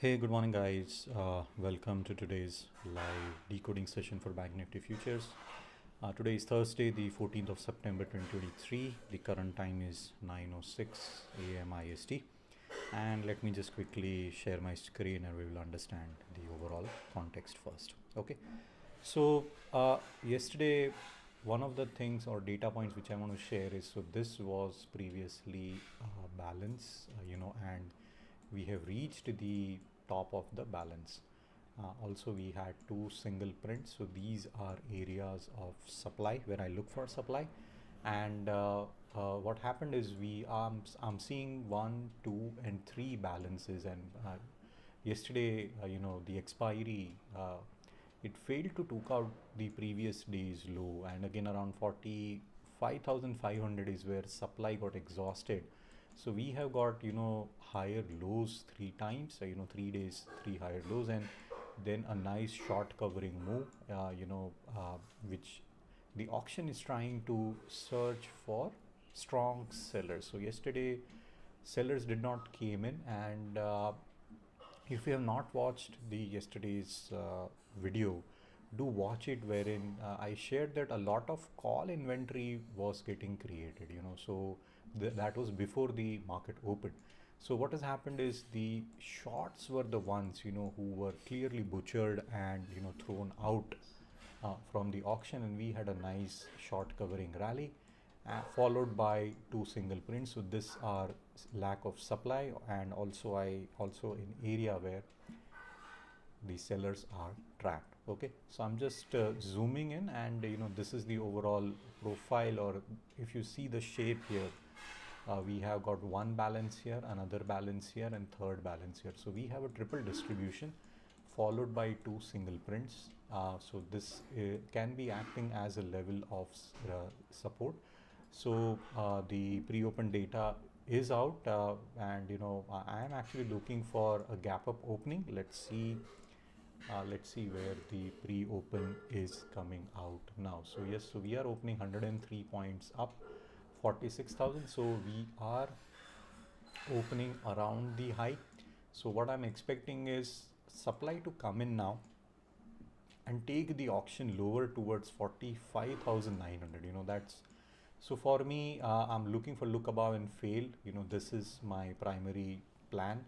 Hey, good morning, guys. Welcome to today's live decoding session for BankNifty futures. Today is Thursday, the 14th of September 2023. The current time is 9:06 a.m. IST. And let me just quickly share my screen and we will understand the overall context first. Okay. So, yesterday, one of the things or data points which I want to share is so this was previously balance, and we have reached the top of the balance. Also, we had two single prints. So these are areas of supply where I look for supply. And what happened is I'm seeing 1, 2, and 3 balances. And yesterday, the expiry, it failed to took out the previous day's low. And again, around 45,500 is where supply got exhausted. So we have got higher lows 3 times, 3 days, 3 higher lows, and then a nice short covering move, which the auction is trying to search for strong sellers. So yesterday sellers did not came in, and if you have not watched the yesterday's video, do watch it, wherein I shared that a lot of call inventory was getting created, so that was before the market opened. So what has happened is the shorts were the ones who were clearly butchered and thrown out from the auction, and we had a nice short covering rally followed by two single prints. So this are lack of supply, and also in area where the sellers are trapped. Okay, so I'm just zooming in, and this is the overall profile, or if you see the shape here, we have got one balance here, another balance here, and third balance here. So we have a triple distribution followed by two single prints. So this can be acting as a level of support. So the pre-open data is out, and I am actually looking for a gap up opening. Let's see where the pre-open is coming out now. So yes, so we are opening 103 points up, 46,000. So we are opening around the high. So what I'm expecting is supply to come in now and take the auction lower towards 45,900. That's so for me. I'm looking for look above and fail. This is my primary plan.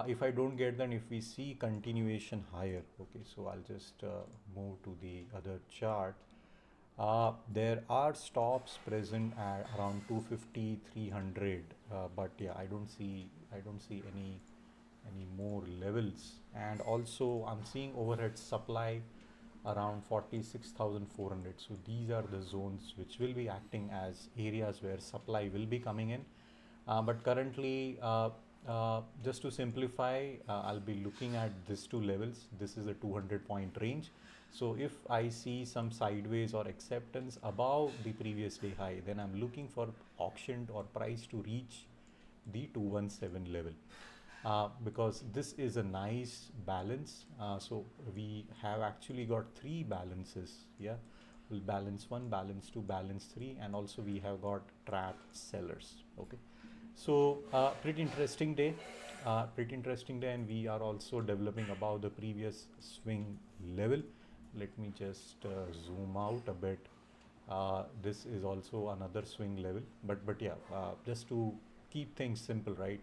If I don't get, then if we see continuation higher, okay, so I'll just move to the other chart. There are stops present at around 250, 300, but yeah, I don't see any more levels. And also I'm seeing overhead supply around 46,400. So these are the zones which will be acting as areas where supply will be coming in. But currently, just to simplify, I'll be looking at these two levels. This is a 200-point range. So if I see some sideways or acceptance above the previous day high, then I'm looking for auction or price to reach the 217 level. Because this is a nice balance. So we have actually got three balances. Yeah, we'll balance 1, balance 2, balance 3, and also we have got trapped sellers. Okay, so pretty interesting day. And we are also developing above the previous swing level. Let me just zoom out a bit. This is also another swing level, but yeah, just to keep things simple, right?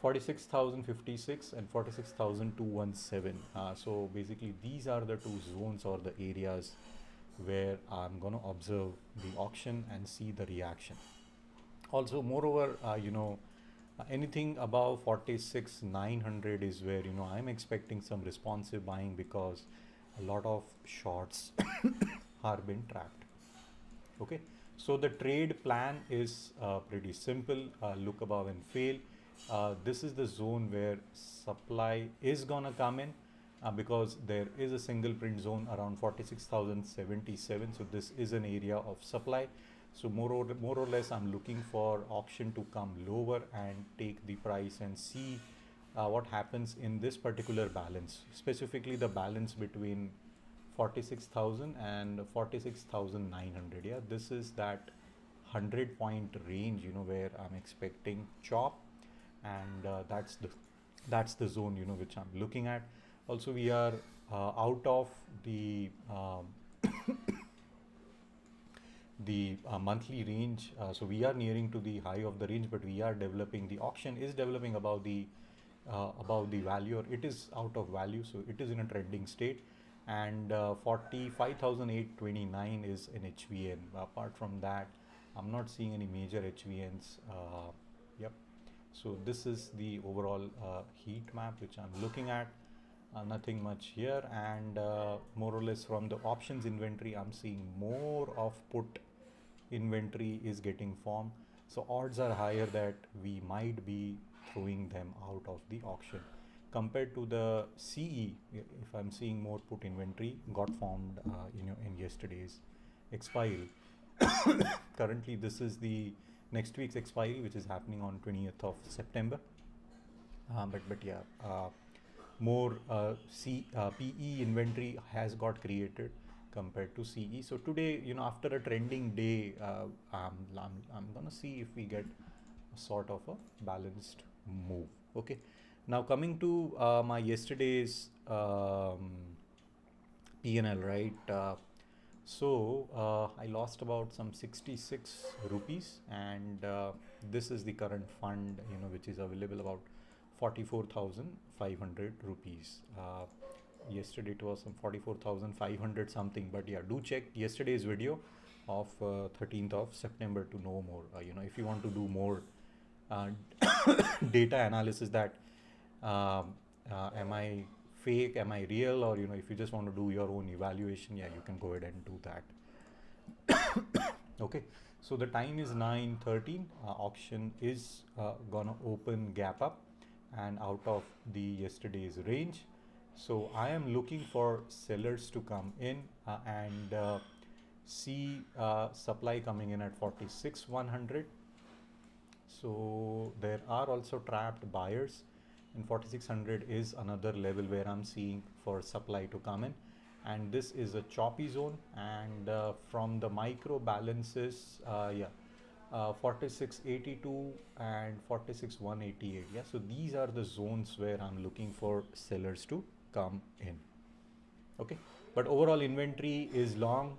46,056 and 46,217. So basically these are the two zones or the areas where I'm going to observe the auction and see the reaction. Also, moreover, anything above 46,900 is where I'm expecting some responsive buying, because a lot of shorts are being trapped. Okay, so the trade plan is pretty simple. Look above and fail. This is the zone where supply is gonna come in, because there is a single print zone around 46,077. So this is an area of supply. So more or less I'm looking for auction to come lower and take the price and see what happens in this particular balance, specifically the balance between 46,000 and 46,900. Yeah, this is that 100-point range, where I'm expecting chop, and that's the That's the zone, you know, which I'm looking at. Also, we are out of the monthly range, so we are nearing to the high of the range, but we are developing, the auction is developing above the value, or it is out of value, so it is in a trending state. And 45,829 is an HVN. Apart from that, I'm not seeing any major HVNs. Yep. So this is the overall heat map which I'm looking at. Nothing much here, and more or less from the options inventory, I'm seeing more of put inventory is getting formed. So odds are higher that we might be throwing them out of the auction. Compared to the CE, if I'm seeing more put inventory got formed in yesterday's expiry. Currently, this is the next week's expiry, which is happening on 20th of September. But yeah, more PE inventory has got created compared to CE. So today, after a trending day, I'm gonna see if we get a sort of a balanced move. Okay. Now coming to my yesterday's P&L, right? I lost about some 66 rupees, and this is the current fund, which is available, about 44,500 rupees. Yesterday it was some 44,500 something, but yeah, do check yesterday's video of 13th of September to know more. If you want to do more data analysis, that am I fake, am I real, or if you just want to do your own evaluation, yeah, you can go ahead and do that. Okay, so the time is 9:13. Auction is gonna open gap up and out of the yesterday's range. So I am looking for sellers to come in and see supply coming in at 46,100. So there are also trapped buyers, and 4600 is another level where I'm seeing for supply to come in, and this is a choppy zone. And from the micro balances, 4682 and 46188, yeah, so these are the zones where I'm looking for sellers to come in. Okay, but overall inventory is long.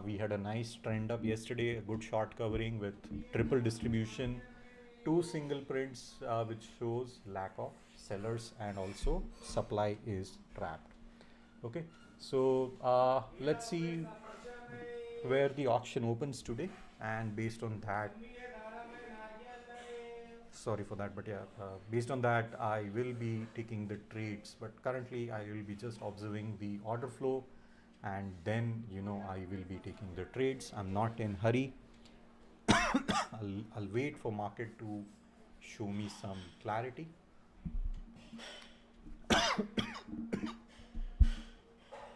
We had a nice trend up yesterday, a good short covering with triple distribution, two single prints, which shows lack of sellers, and also supply is trapped. Okay, so let's see where the auction opens today, and based on that, sorry for that, but yeah, based on that, I will be taking the trades, but currently I will be just observing the order flow, and then I will be taking the trades. I'm not in hurry. I'll wait for market to show me some clarity.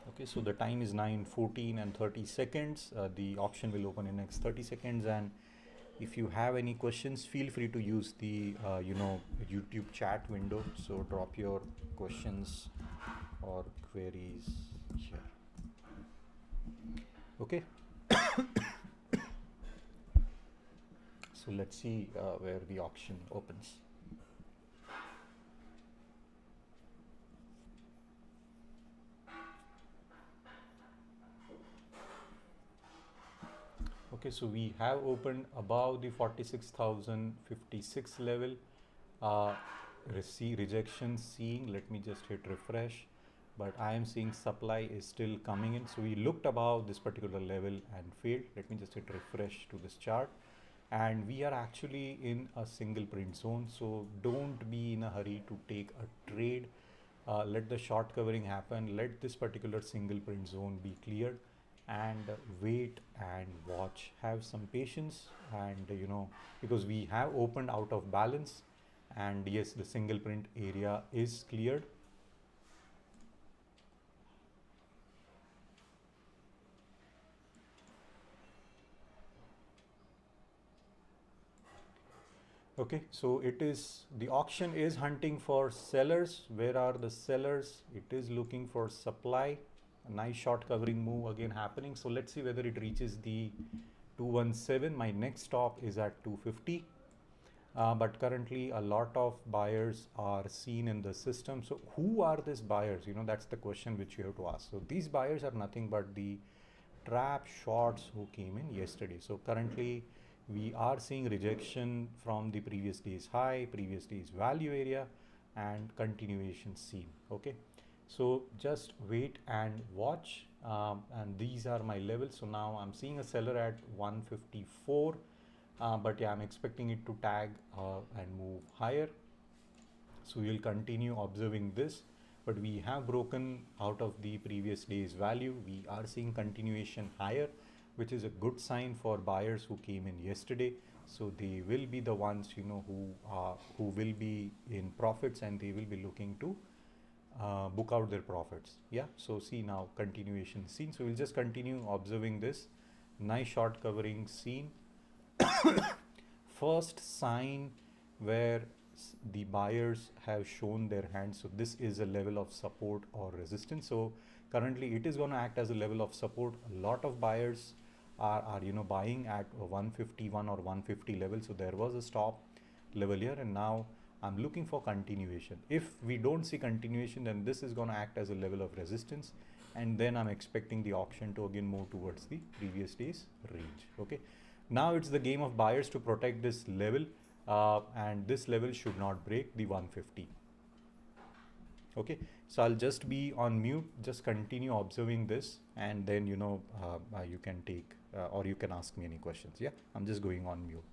Okay, so the time is 9:14 and 30 seconds. The auction will open in next 30 seconds, and if you have any questions, feel free to use the YouTube chat window. So drop your questions or queries here. Okay. So let's see where the auction opens. Okay, so we have opened above the 46,056 level. Rejection seeing, let me just hit refresh, but I am seeing supply is still coming in. So we looked above this particular level and failed. Let me just hit refresh to this chart, and we are actually in a single print zone. So don't be in a hurry to take a trade. Let the short covering happen. Let this particular single print zone be cleared, and wait and watch. Have some patience, and because we have opened out of balance, and yes, the single print area is cleared. Okay, so it is, the auction is hunting for sellers. Where are the sellers? It is looking for supply. A nice short covering move again happening. So let's see whether it reaches the 217. My next stop is at 250. But currently a lot of buyers are seen in the system. So who are these buyers? That's the question which you have to ask. So these buyers are nothing but the trap shorts who came in yesterday. So currently we are seeing rejection from the previous day's high, previous day's value area, and continuation seen. Okay, so just wait and watch. And these are my levels. So now I'm seeing a seller at 154, but yeah, I'm expecting it to tag and move higher. So we'll continue observing this, but we have broken out of the previous day's value. We are seeing continuation higher, which is a good sign for buyers who came in yesterday. So they will be the ones who will be in profits, and they will be looking to book out their profits. Yeah, so see now continuation seen. So we'll just continue observing this nice short covering seen. First sign where the buyers have shown their hand. So this is a level of support or resistance. So currently it is going to act as a level of support. A lot of buyers are buying at 151 or 150 level. So there was a stop level here, and now I'm looking for continuation. If we don't see continuation, then this is going to act as a level of resistance, and then I'm expecting the auction to again move towards the previous day's range. Okay, now it's the game of buyers to protect this level, and this level should not break the 150. Okay, so I'll just be on mute, just continue observing this, and then you can take or you can ask me any questions. Yeah, I'm just going on mute.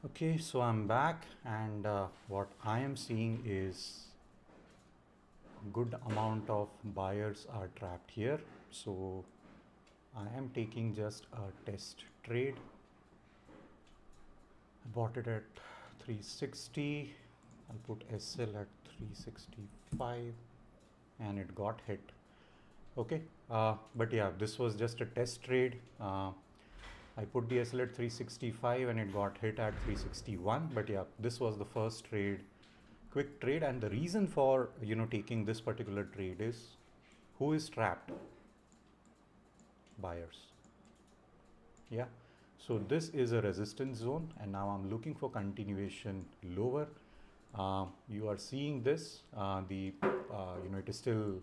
Okay, so I'm back, and what I am seeing is good amount of buyers are trapped here. So I am taking just a test trade, bought it at 360. I'll put SL at 365 and it got hit. Okay, but yeah, this was just a test trade. I put the SL at 365 and it got hit at 361. But yeah, this was the first trade, quick trade. And the reason for, taking this particular trade is, who is trapped? Buyers. Yeah. So this is a resistance zone and now I'm looking for continuation lower. You are seeing this, it is still,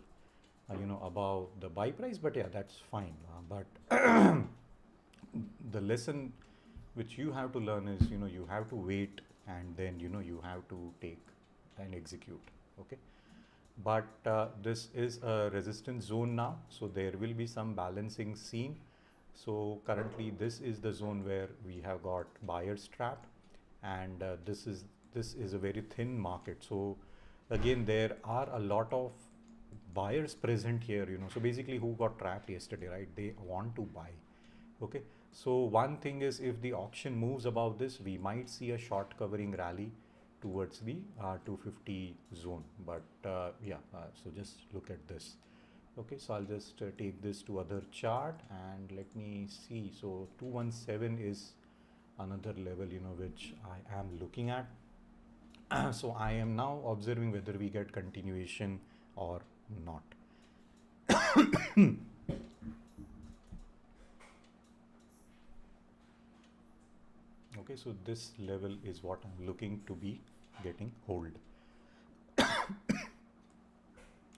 above the buy price, but yeah, that's fine. But the lesson which you have to learn is, you have to wait and then, you have to take and execute. Okay. But this is a resistance zone now, so there will be some balancing seen. So currently this is the zone where we have got buyers trapped, and this is a very thin market. So again, there are a lot of buyers present here, so basically who got trapped yesterday, right? They want to buy. Okay, so one thing is, if the auction moves above this, we might see a short covering rally towards the 250 zone. But so just look at this. Okay, so I'll just take this to other chart and let me see. So 217 is another level, which I am looking at. So I am now observing whether we get continuation or not. Okay, so this level is what I'm looking to be getting hold.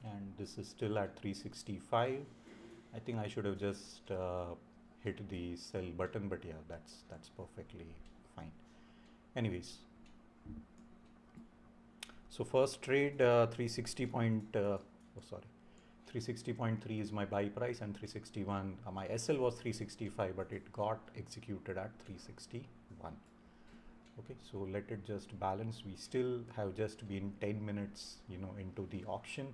And this is still at 365. I think I should have just hit the sell button, but yeah, that's perfectly fine. Anyways, so first trade 360.3 is my buy price, and 361 my SL was 365, but it got executed at 361. Okay, so let it just balance. We still have just been 10 minutes into the auction.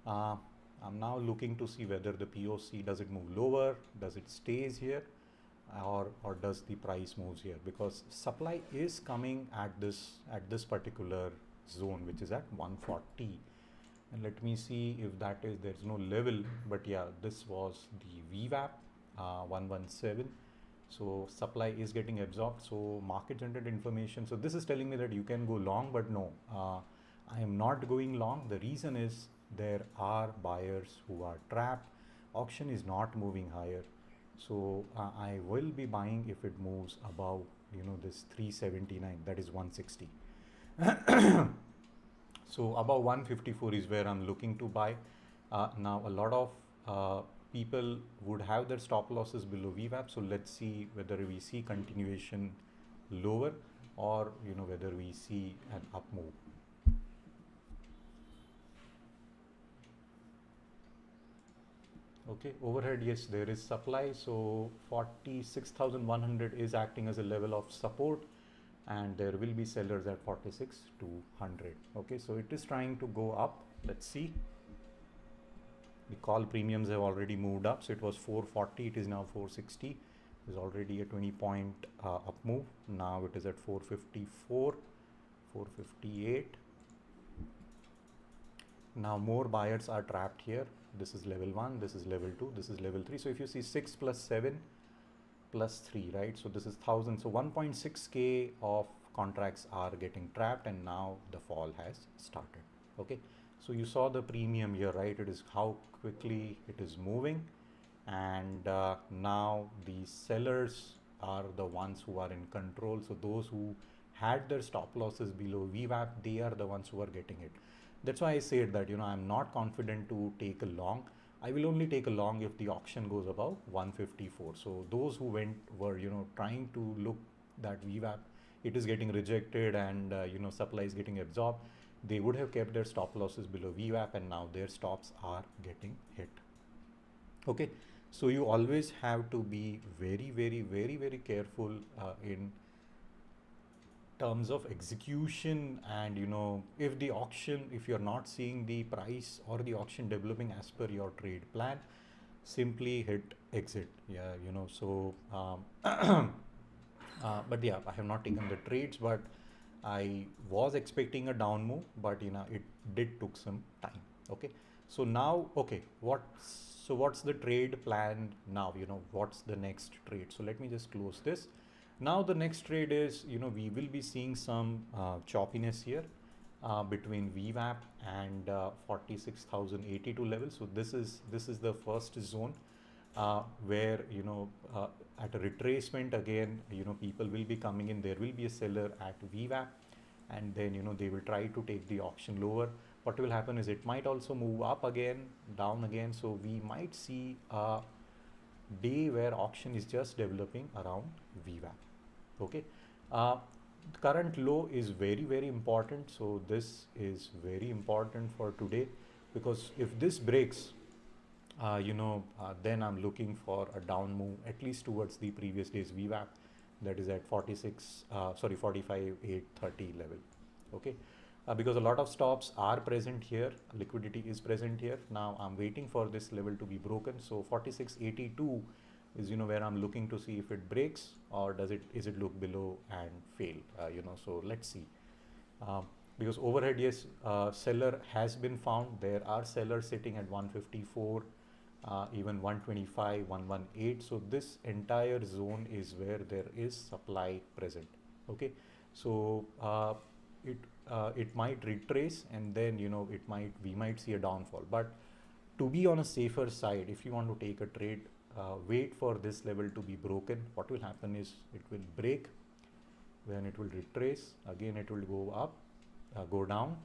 I'm now looking to see whether the POC, does it move lower, does it stays here, or does the price moves here, because supply is coming at this particular zone, which is at 140. And let me see if that is, there's no level, but yeah, this was the VWAP 117. So supply is getting absorbed. So market generated information, so this is telling me that you can go long, but no, I am not going long. The reason is, there are buyers who are trapped. Auction is not moving higher, so I will be buying if it moves above this 379, that is 160. So above 154 is where I'm looking to buy. Now a lot of people would have their stop losses below VWAP, so let's see whether we see continuation lower, or whether we see an up move. Okay, overhead, yes, there is supply. So 46,100 is acting as a level of support, and there will be sellers at 46,200. Okay, so it is trying to go up. Let's see. The call premiums have already moved up. So it was 440, it is now 460. There's already a 20-point up move. Now it is at 454, 458. Now more buyers are trapped here. This is level 1, this is level 2, this is level 3. So if you see 6 plus 7 plus 3, right? So this is 1000. So 1.6K of contracts are getting trapped, and now the fall has started. Okay. So you saw the premium here, right? It is how quickly it is moving. And now the sellers are the ones who are in control. So those who had their stop losses below VWAP, they are the ones who are getting it. That's why I said that, I'm not confident to take a long. I will only take a long if the auction goes above 154. So those who were trying to look that VWAP, it is getting rejected, and supply is getting absorbed, they would have kept their stop losses below VWAP, and now their stops are getting hit. Okay, so you always have to be very, very, very, very careful in terms of execution. And if you're not seeing the price or the auction developing as per your trade plan, simply hit exit. Yeah, so But yeah, I have not taken the trades, but I was expecting a down move, but it did took some time. Okay, so now, okay, what's the trade plan now? What's the next trade? So let me just close this. Now the next trade is, we will be seeing some choppiness here between VWAP and 46,082 level. So this is the first zone where at a retracement again, people will be coming in. There will be a seller at VWAP, and then they will try to take the auction lower. What will happen is it might also move up again, down again. So we might see a day where auction is just developing around VWAP. Okay. The current low is very, very important. So this is very important for today, because if this breaks, then I'm looking for a down move at least towards the previous day's VWAP, that is at 45,830 level. Okay, because a lot of stops are present here, liquidity is present here. Now I'm waiting for this level to be broken. So 4682 is where I'm looking to see if it breaks, or is it look below and fail. So let's see. Because overhead, yes, seller has been found. There are sellers sitting at 154, even 125, 118. So this entire zone is where there is supply present. Okay, so it might retrace, and then we might see a downfall. But to be on a safer side, if you want to take a trade, wait for this level to be broken. What will happen is it will break, then it will retrace again, it will go up, go down,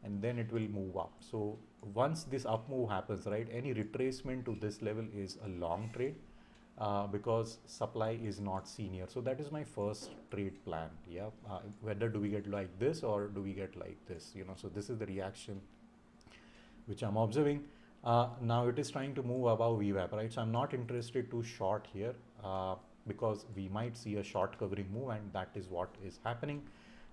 and then it will move up. So once this up move happens, right, any retracement to this level is a long trade, because supply is not seen here. So that is my first trade plan. Yeah, whether do we get like this or do we get like this, so this is the reaction which I'm observing. Now it is trying to move above VWAP, right? So I'm not interested to short here, because we might see a short covering move, and that is what is happening.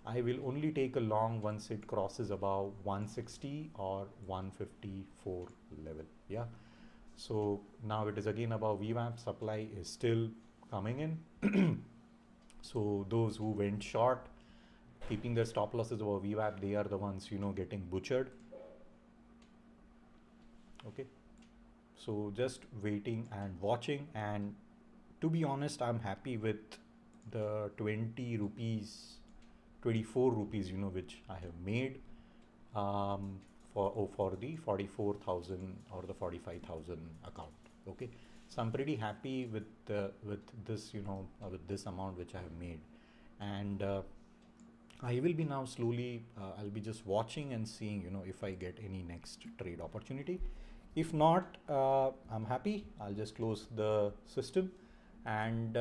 I will only take a long once it crosses above 160 or 154 level. Yeah. So now it is again above VWAP. Supply is still coming in. So those who went short, keeping their stop losses above VWAP, they are the ones getting butchered. Okay, so just waiting and watching. And to be honest, I'm happy with the 20 rupees, 24 rupees, which I have made for the 44,000 or the 45,000 account. Okay, so I'm pretty happy with this, with this amount which I have made. And I will be now slowly, I'll be just watching and seeing, if I get any next trade opportunity. If not, I'm happy. I'll just close the system and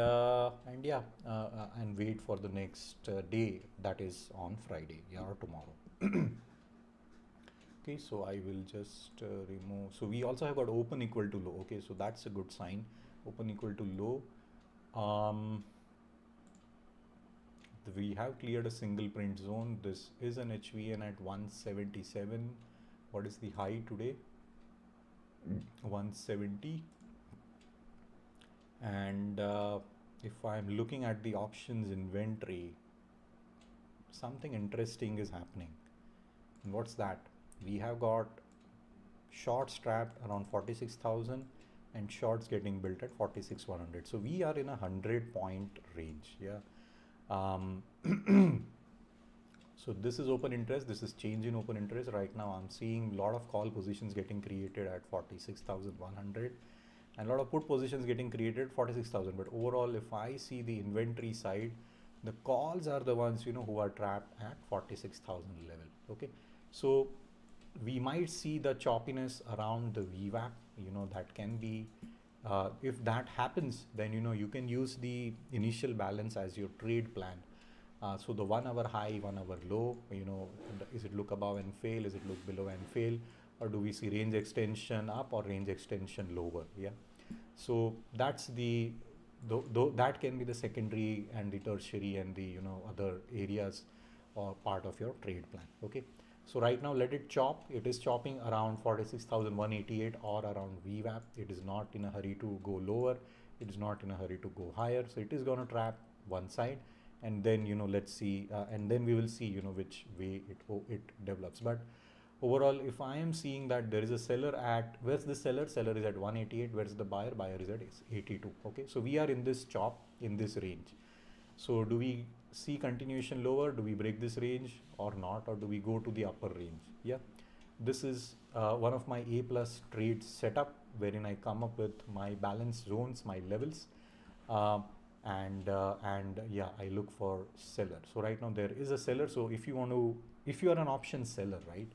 yeah, and wait for the next day, that is on Friday, yeah, or tomorrow. Okay, so I will just remove. So we also have got open equal to low. Okay, so that's a good sign. Open equal to low. We have cleared a single print zone. This is an HVN at 177. What is the high today? 170. And if I'm looking at the options inventory, something interesting is happening. And what's that? We have got shorts trapped around 46,000 and shorts getting built at 46,100. So we are in a 100-point range. Yeah. So this is open interest. This is change in open interest. Right now I'm seeing a lot of call positions getting created at 46,100 and a lot of put positions getting created 46,000. But overall, if I see the inventory side, the calls are the ones who are trapped at 46,000 level. Okay, so we might see the choppiness around the VWAP. That can be, if that happens, then you can use the initial balance as your trade plan. So the 1 hour high, 1 hour low, is it look above and fail? Is it look below and fail? Or do we see range extension up or range extension lower? Yeah. So that's that can be the secondary and the tertiary and the other areas or part of your trade plan. Okay. So right now let it chop. It is chopping around 46,188 or around VWAP. It is not in a hurry to go lower. It is not in a hurry to go higher. So it is going to trap one side, and then let's see, and then we will see which way it develops. But overall, if I am seeing that there is a seller at, where's the seller is at 188, where's the buyer is at 82. Okay, so we are in this chop in this range. So do we see continuation lower? Do we break this range or not? Or do we go to the upper range? Yeah, this is one of my A plus trades setup, wherein I come up with my balance zones, my levels, and yeah, I look for seller. So right now there is a seller. So if you are an option seller, right,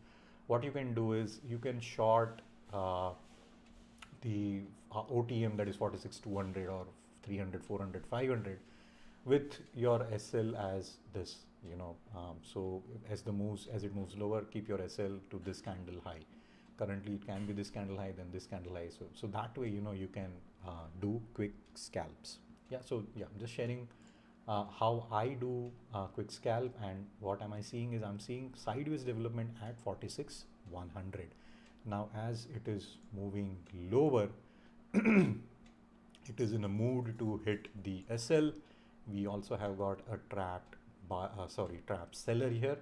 what you can do is you can short the OTM, that is 46,200 or 300, 400, 500, with your SL as this, so as it moves lower, keep your SL to this candle high. Currently it can be this candle high, then this candle high. So that way, you can do quick scalps. Yeah, so yeah, I'm just sharing how I do quick scalp, and what am I seeing is I'm seeing sideways development at 46,100. Now as it is moving lower, it is in a mood to hit the SL. We also have got a trapped seller here.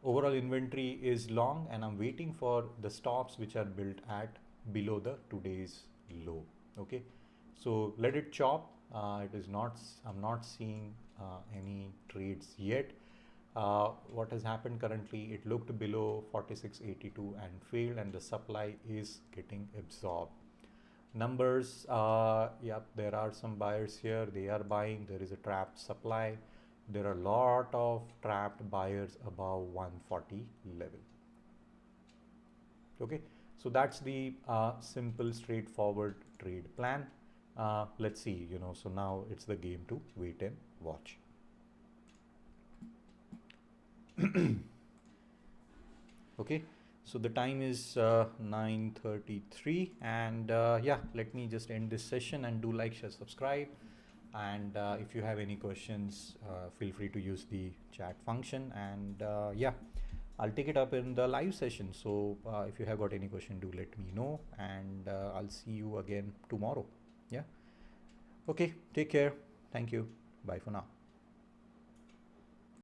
Overall inventory is long, and I'm waiting for the stops which are built at below the today's low. Okay, so let it chop. I'm not seeing any trades yet. What has happened currently, it looked below 46.82 and failed, and the supply is getting absorbed. Numbers, yep, there are some buyers here, they are buying. There is a trapped supply. There are a lot of trapped buyers above 140 level. Okay, so that's the simple straightforward trade plan. Let's see, so now it's the game to wait and watch. Okay, so the time is 9:33, and yeah, let me just end this session, and do like, share, subscribe, and if you have any questions, feel free to use the chat function, and yeah, I'll take it up in the live session. So if you have got any question, do let me know, and I'll see you again tomorrow. Yeah, okay, take care, thank you, bye for now.